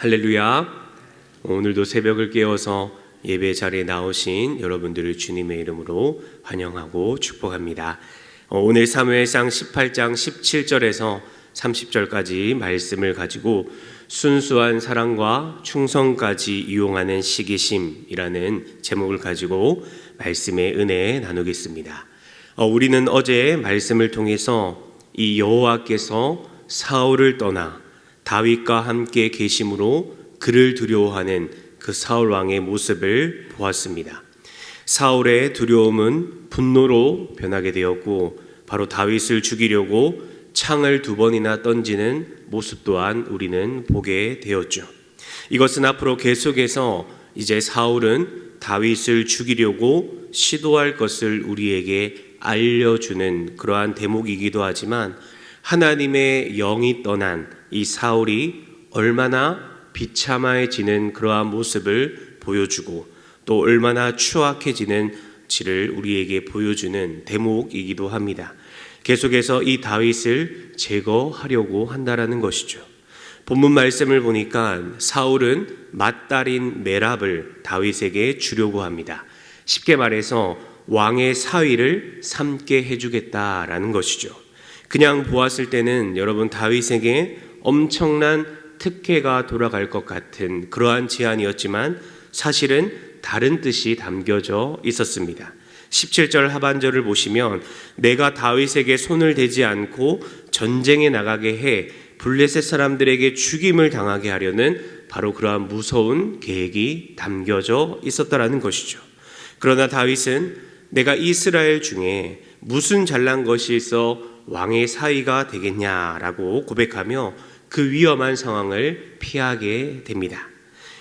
할렐루야. 오늘도 새벽을 깨워서 예배 자리에 나오신 여러분들을 주님의 이름으로 환영하고 축복합니다. 오늘 사무엘상 18장 17절에서 30절까지 말씀을 가지고 순수한 사랑과 충성까지 이용하는 시기심이라는 제목을 가지고 말씀의 은혜 나누겠습니다. 우리는 어제 말씀을 통해서 이 여호와께서 사울을 떠나 다윗과 함께 계심으로 그를 두려워하는 그 사울 왕의 모습을 보았습니다. 사울의 두려움은 분노로 변하게 되었고 바로 다윗을 죽이려고 창을 2번이나 던지는 모습 또한 우리는 보게 되었죠. 이것은 앞으로 계속해서 이제 사울은 다윗을 죽이려고 시도할 것을 우리에게 알려주는 그러한 대목이기도 하지만 하나님의 영이 떠난 이 사울이 얼마나 비참해지는 그러한 모습을 보여주고 또 얼마나 추악해지는지를 우리에게 보여주는 대목이기도 합니다. 계속해서 이 다윗을 제거하려고 한다라는 것이죠. 본문 말씀을 보니까 사울은 맏딸인 메랍을 다윗에게 주려고 합니다. 쉽게 말해서 왕의 사위를 삼게 해주겠다라는 것이죠. 그냥 보았을 때는 여러분 다윗에게 엄청난 특혜가 돌아갈 것 같은 그러한 제안이었지만 사실은 다른 뜻이 담겨져 있었습니다. 17절 하반절을 보시면 내가 다윗에게 손을 대지 않고 전쟁에 나가게 해 블레셋 사람들에게 죽임을 당하게 하려는 바로 그러한 무서운 계획이 담겨져 있었다라는 것이죠. 그러나 다윗은 내가 이스라엘 중에 무슨 잘난 것이 있어 왕의 사위가 되겠냐라고 고백하며 그 위험한 상황을 피하게 됩니다.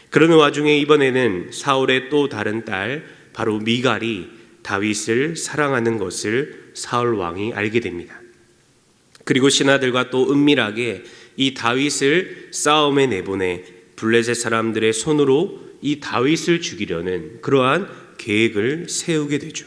그러는 와중에 이번에는 사울의 또 다른 딸 바로 미갈이 다윗을 사랑하는 것을 사울 왕이 알게 됩니다. 그리고 신하들과 또 은밀하게 이 다윗을 싸움에 내보내 블레셋 사람들의 손으로 이 다윗을 죽이려는 그러한 계획을 세우게 되죠.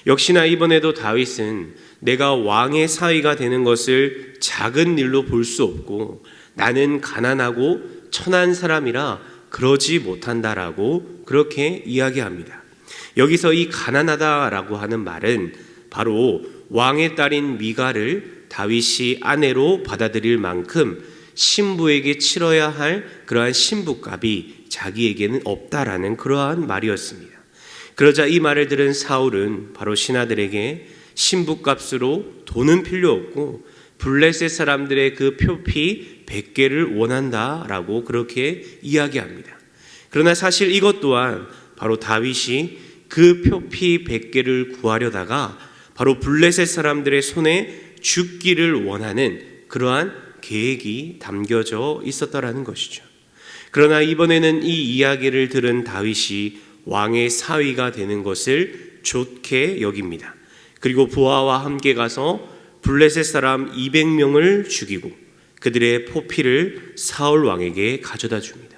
역시나 이번에도 다윗은 내가 왕의 사위가 되는 것을 작은 일로 볼 수 없고 나는 가난하고 천한 사람이라 그러지 못한다라고 그렇게 이야기합니다. 여기서 이 가난하다라고 하는 말은 바로 왕의 딸인 미갈을 다윗이 아내로 받아들일 만큼 신부에게 치러야 할 그러한 신부값이 자기에게는 없다라는 그러한 말이었습니다. 그러자 이 말을 들은 사울은 바로 신하들에게 신부값으로 돈은 필요 없고 블레셋 사람들의 그 표피 100개를 원한다라고 그렇게 이야기합니다. 그러나 사실 이것 또한 바로 다윗이 그 표피 100개를 구하려다가 바로 블레셋 사람들의 손에 죽기를 원하는 그러한 계획이 담겨져 있었다라는 것이죠. 그러나 이번에는 이 이야기를 들은 다윗이 왕의 사위가 되는 것을 좋게 여깁니다. 그리고 부하와 함께 가서 블레셋 사람 200명을 죽이고 그들의 포피를 사울 왕에게 가져다 줍니다.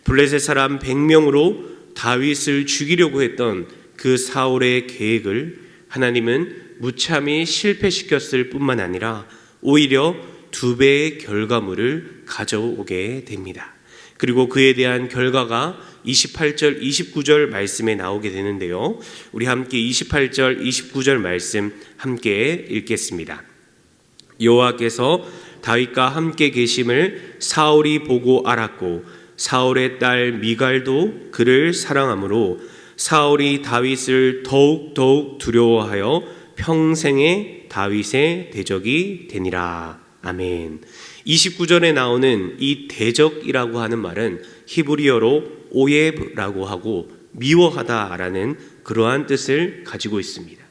블레셋 사람 100명으로 다윗을 죽이려고 했던 그 사울의 계획을 하나님은 무참히 실패시켰을 뿐만 아니라 오히려 2배의 결과물을 가져오게 됩니다. 그리고 그에 대한 결과가 28절, 29절 말씀에 나오게 되는데요. 우리 함께 28절, 29절 말씀 함께 읽겠습니다. 여호와께서 다윗과 함께 계심을 사울이 보고 알았고 사울의 딸 미갈도 그를 사랑하므로 사울이 다윗을 더욱 두려워하여 평생에 다윗의 대적이 되니라. 아멘. 29절에 나오는 이 대적이라고 하는 말은 히브리어로 오예브라고 하고 미워하다라는 그러한 뜻을 가지고 있습니다.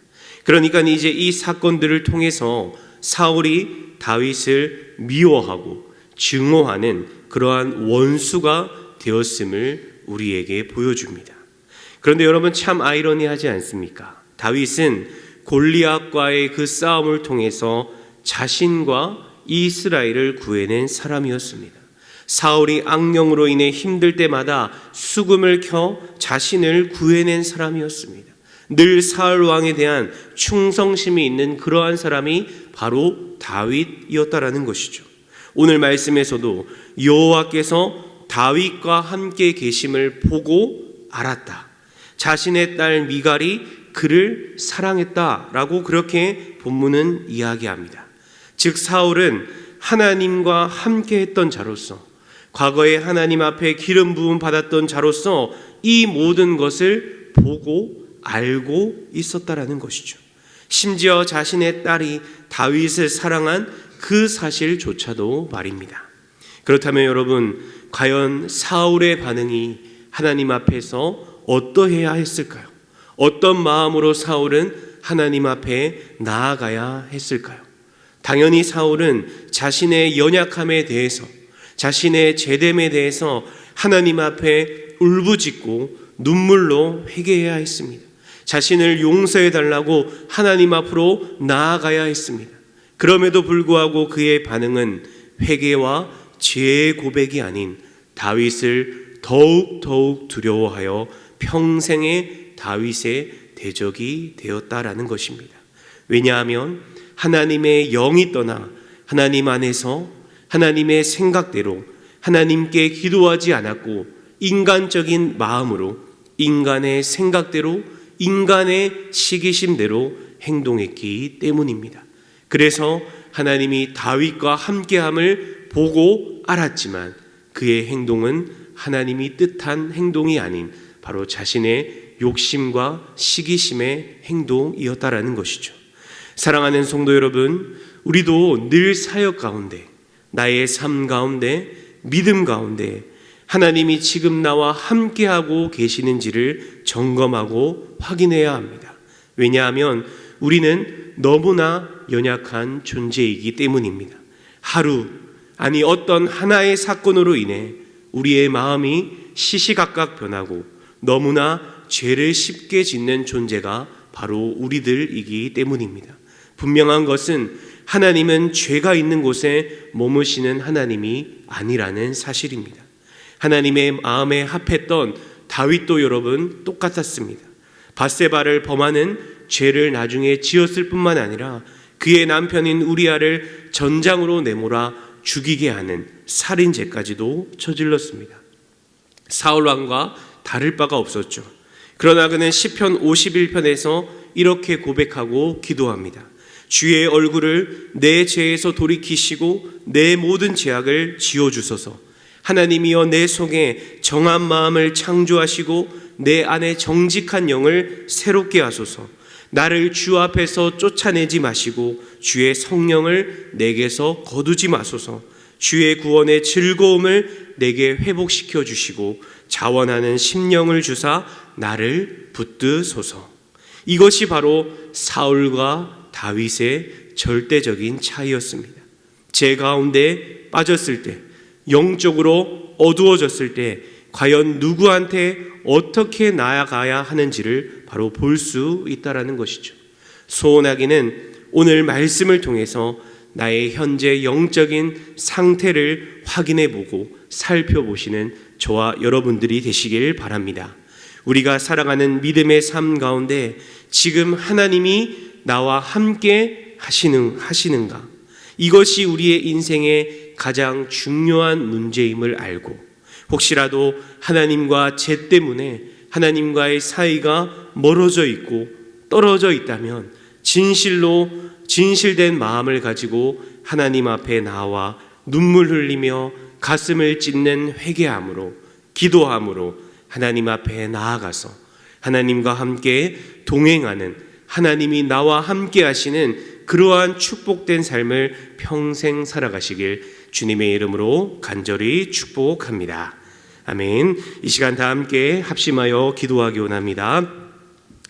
그러니까 이제 이 사건들을 통해서 사울이 다윗을 미워하고 증오하는 그러한 원수가 되었음을 우리에게 보여줍니다. 그런데 여러분 참 아이러니하지 않습니까? 다윗은 골리앗과의 그 싸움을 통해서 자신과 이스라엘을 구해낸 사람이었습니다. 사울이 악령으로 인해 힘들 때마다 수금을 켜 자신을 구해낸 사람이었습니다. 늘 사울 왕에 대한 충성심이 있는 그러한 사람이 바로 다윗이었다라는 것이죠. 오늘 말씀에서도 여호와께서 다윗과 함께 계심을 보고 알았다. 자신의 딸 미갈이 그를 사랑했다라고 그렇게 본문은 이야기합니다. 즉 사울은 하나님과 함께 했던 자로서, 과거에 하나님 앞에 기름 부음 받았던 자로서 이 모든 것을 보고 알고 있었다라는 것이죠. 심지어 자신의 딸이 다윗을 사랑한 그 사실조차도 말입니다. 그렇다면 여러분, 과연 사울의 반응이 하나님 앞에서 어떠해야 했을까요? 어떤 마음으로 사울은 하나님 앞에 나아가야 했을까요? 당연히 사울은 자신의 연약함에 대해서, 자신의 죄됨에 대해서 하나님 앞에 울부짖고 눈물로 회개해야 했습니다. 자신을 용서해 달라고 하나님 앞으로 나아가야 했습니다. 그럼에도 불구하고 그의 반응은 회개와 죄의 고백이 아닌 다윗을 더욱 두려워하여 평생의 다윗의 대적이 되었다라는 것입니다. 왜냐하면 하나님의 영이 떠나 하나님 안에서 하나님의 생각대로 하나님께 기도하지 않았고 인간적인 마음으로 인간의 생각대로 인간의 시기심대로 행동했기 때문입니다. 그래서 하나님이 다윗과 함께함을 보고 알았지만 그의 행동은 하나님이 뜻한 행동이 아닌 바로 자신의 욕심과 시기심의 행동이었다라는 것이죠. 사랑하는 성도 여러분, 우리도 늘 사역 가운데, 나의 삶 가운데, 믿음 가운데 하나님이 지금 나와 함께하고 계시는지를 점검하고 확인해야 합니다. 왜냐하면 우리는 너무나 연약한 존재이기 때문입니다. 어떤 하나의 사건으로 인해 우리의 마음이 시시각각 변하고 너무나 죄를 쉽게 짓는 존재가 바로 우리들이기 때문입니다. 분명한 것은 하나님은 죄가 있는 곳에 머무시는 하나님이 아니라는 사실입니다. 하나님의 마음에 합했던 다윗도 여러분 똑같았습니다. 밧세바를 범하는 죄를 나중에 지었을 뿐만 아니라 그의 남편인 우리아를 전장으로 내몰아 죽이게 하는 살인죄까지도 저질렀습니다. 사울 왕과 다를 바가 없었죠. 그러나 그는 시편 51편에서 이렇게 고백하고 기도합니다. 주의 얼굴을 내 죄에서 돌이키시고 내 모든 죄악을 지워주소서. 하나님이여 내 속에 정한 마음을 창조하시고 내 안에 정직한 영을 새롭게 하소서. 나를 주 앞에서 쫓아내지 마시고 주의 성령을 내게서 거두지 마소서. 주의 구원의 즐거움을 내게 회복시켜 주시고 자원하는 심령을 주사 나를 붙드소서. 이것이 바로 사울과 다윗의 절대적인 차이였습니다. 죄 가운데 빠졌을 때, 영적으로 어두워졌을 때 과연 누구한테 어떻게 나아가야 하는지를 바로 볼 수 있다라는 것이죠. 소원하기는 오늘 말씀을 통해서 나의 현재 영적인 상태를 확인해보고 살펴보시는 저와 여러분들이 되시길 바랍니다. 우리가 살아가는 믿음의 삶 가운데 지금 하나님이 나와 함께 하시는가? 이것이 우리의 인생의 가장 중요한 문제임을 알고 혹시라도 하나님과 죄 때문에 하나님과의 사이가 멀어져 있고 떨어져 있다면 진실된 마음을 가지고 하나님 앞에 나와 눈물 흘리며 가슴을 찢는 회개함으로 기도함으로 하나님 앞에 나아가서 하나님과 함께 동행하는 하나님이 나와 함께 하시는 그러한 축복된 삶을 평생 살아가시길 주님의 이름으로 간절히 축복합니다. 아멘. 이 시간 다 함께 합심하여 기도하기 원합니다.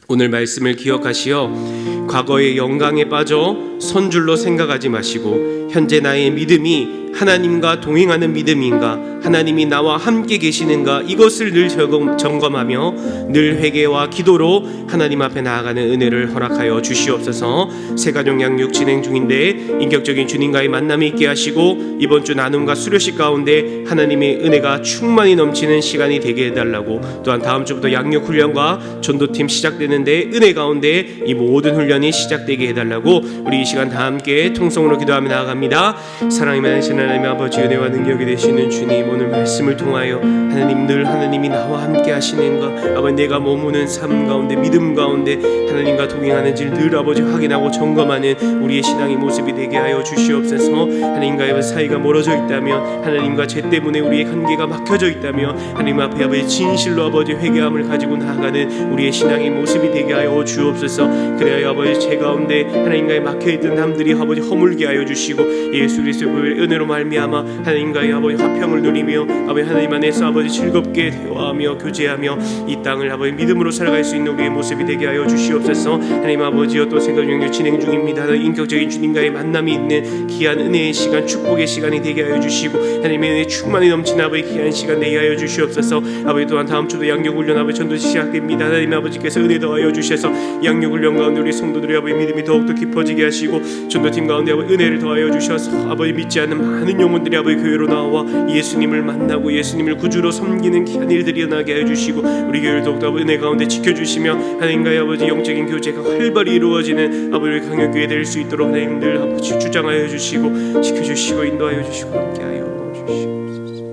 오늘 말씀을 기억하시어 과거의 영광에 빠져 선줄로 생각하지 마시고 현재 나의 믿음이 하나님과 동행하는 믿음인가, 하나님이 나와 함께 계시는가, 이것을 늘 점검하며 늘 회개와 기도로 하나님 앞에 나아가는 은혜를 허락하여 주시옵소서. 새가족 양육 진행 중인데 인격적인 주님과의 만남이 있게 하시고 이번 주 나눔과 수료식 가운데 하나님의 은혜가 충만히 넘치는 시간이 되게 해달라고, 또한 다음 주부터 양육 훈련과 전도팀 시작되는데 은혜 가운데 이 모든 훈련이 시작되게 해달라고 우리 이 시간 다 함께 통성으로 기도하며 나아갑니다. 사랑이 많으신 살아계신 하나님 아버지, 은혜와 능력이 되시는 주님, 오늘 말씀을 통하여 하나님, 늘 하나님이 나와 함께 하시는 것, 아버지 내가 머무는 삶 가운데, 믿음 가운데 하나님과 동행하는지를 늘 아버지 확인하고 점검하는 우리의 신앙의 모습이 되게 하여 주시옵소서. 하나님과의 사이가 멀어져 있다면, 하나님과 죄 때문에 우리의 관계가 막혀져 있다면, 하나님 앞에 아버지 진실로 아버지 회개함을 가지고 나아가는 우리의 신앙의 모습이 되게 하여 주옵소서. 그래야 아버지 죄 가운데 하나님과의 막혀있던 남들이 아버지 허물게 하여 주시고, 예수 그리스도의 은혜로 말미암아 하나님과의 아버지 화평을 누리며 아버지 하나님 안에서 아버지 즐겁게 대화하며 교제하며 이 땅을 아버지 믿음으로 살아갈 수 있는 우리의 모습이 되게 하여 주시옵소서. 하나님 아버지여, 또 생각 영역 진행 중입니다. 인격적인 주님과의 만남이 있는 귀한 은혜의 시간, 축복의 시간이 되게 하여 주시고, 하나님의 은혜 충만히 넘치는 아버지 귀한 시간 되게 하여 주시옵소서. 아버지 또한 다음 주도 양육훈련 아버지 전도 시작됩니다. 하나님 아버지께서 은혜 더하여 주셔서 양육훈련 가운데 우리 성도들의 아버지 믿음이 더욱더 깊어지게 하시고, 전도팀 가운데 아버지 은혜를 더하여 주셔서 아버지 믿지 않는 많은 영혼들이 아버지 교회로 나와 예수님을 만나고 예수님을 구주로 섬기는 귀한 일들이 일어나게 하여 주시고, 우리 교회를 더욱더 은혜 가운데 지켜주시며 하나님과의 아버지 영적인 교제가 활발히 이루어지는 아버지 강력교회 될 수 있도록 하나님 늘 아버지 주장하여 주시고 지켜주시고 인도하여 주시고 함께하여 주시옵소서.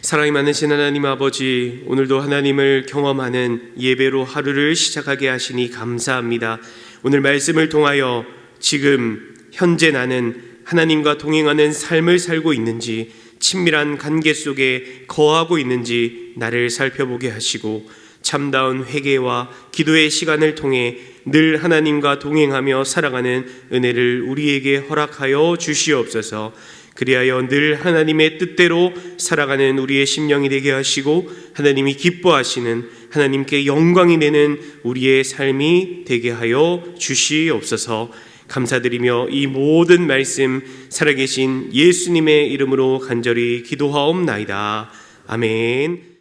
사랑이 많으신 하나님 아버지, 오늘도 하나님을 경험하는 예배로 하루를 시작하게 하시니 감사합니다. 오늘 말씀을 통하여 지금 현재 나는 하나님과 동행하는 삶을 살고 있는지, 친밀한 관계 속에 거하고 있는지 나를 살펴보게 하시고, 참다운 회개와 기도의 시간을 통해 늘 하나님과 동행하며 살아가는 은혜를 우리에게 허락하여 주시옵소서. 그리하여 늘 하나님의 뜻대로 살아가는 우리의 심령이 되게 하시고, 하나님이 기뻐하시는, 하나님께 영광이 되는 우리의 삶이 되게 하여 주시옵소서. 감사드리며 이 모든 말씀 살아계신 예수님의 이름으로 간절히 기도하옵나이다. 아멘.